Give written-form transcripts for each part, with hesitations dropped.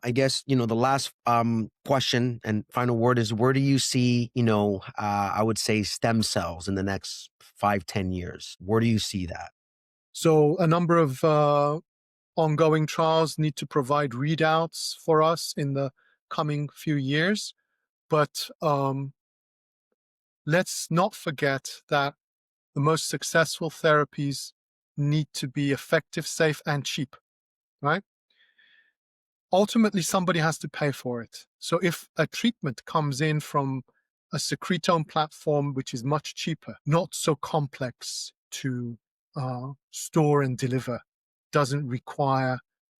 I guess, the last question and final word is, where do you see, I would say stem cells in the next 5, 10 years? Where do you see that? So a number of ongoing trials need to provide readouts for us in the coming few years. But let's not forget that the most successful therapies need to be effective, safe, and cheap, right? Ultimately, somebody has to pay for it. So if a treatment comes in from a secretome platform, which is much cheaper, not so complex to store and deliver, doesn't require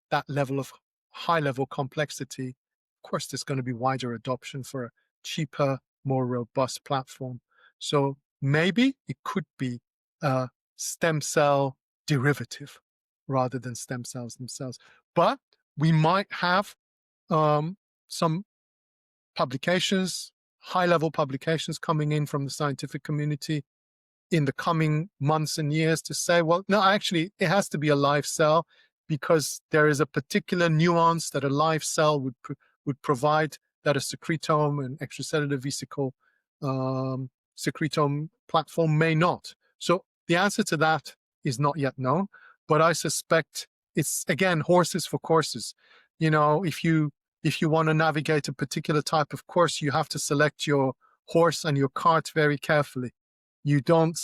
that level of high level complexity, of course, there's going to be wider adoption for a cheaper, more robust platform. So maybe it could be a stem cell derivative rather than stem cells themselves. But we might have some publications, high-level publications coming in from the scientific community in the coming months and years to say, well, no, actually, it has to be a live cell because there is a particular nuance that a live cell would provide that a secretome and extracellular vesicle secretome platform may not. So the answer to that is not yet known, but I suspect it's, again, horses for courses. If you want to navigate a particular type of course, you have to select your horse and your cart very carefully. You don't,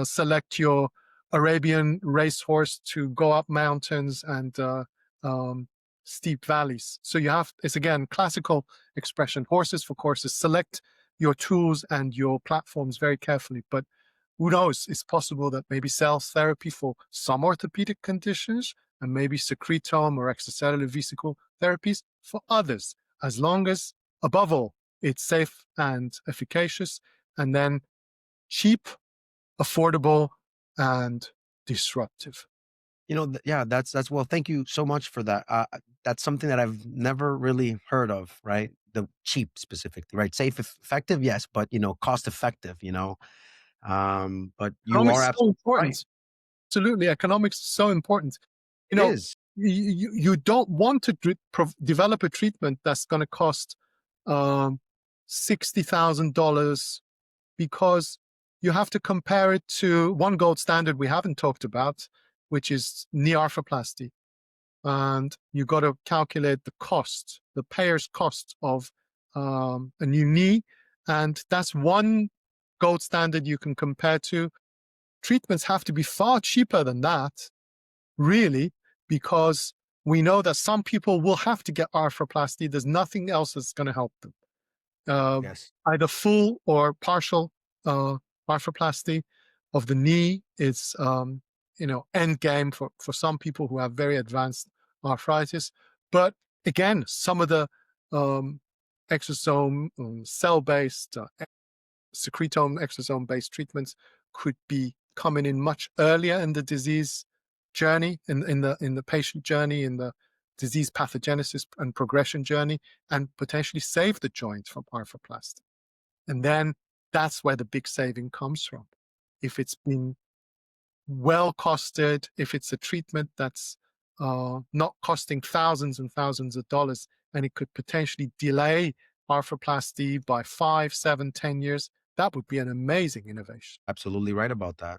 select your Arabian racehorse to go up mountains and steep valleys. So it's again, classical expression, horses for courses. Select your tools and your platforms very carefully. But who knows? It's possible that maybe cell therapy for some orthopedic conditions and maybe secretome or extracellular vesicle therapies for others, as long as, above all, it's safe and efficacious, and then cheap, affordable, and disruptive. Yeah, that's well, thank you so much for that. That's something that I've never really heard of, right? The cheap specifically, right? Safe, effective, yes, but cost effective, but you are Economics is so absolutely right. important. Absolutely, economics is so important. You It know, is. you don't want to develop a treatment that's going to cost $60,000 because you have to compare it to one gold standard we haven't talked about, which is knee arthroplasty. And you got to calculate the cost, the payer's cost of a new knee. And that's one gold standard you can compare to. Treatments have to be far cheaper than that, really, because we know that some people will have to get arthroplasty. There's nothing else that's going to help them. Uh, Yes. Either full or partial arthroplasty of the knee is, end game for some people who have very advanced arthritis. But again, some of the exosome cell-based secretome exosome-based treatments could be coming in much earlier in the disease journey, in the patient journey, in the disease pathogenesis and progression journey, and potentially save the joint from arthroplasty. And then that's where the big saving comes from. If it's been well costed, if it's a treatment that's not costing thousands and thousands of dollars, and it could potentially delay arthroplasty by 5, 7, 10 years, that would be an amazing innovation. Absolutely right about that.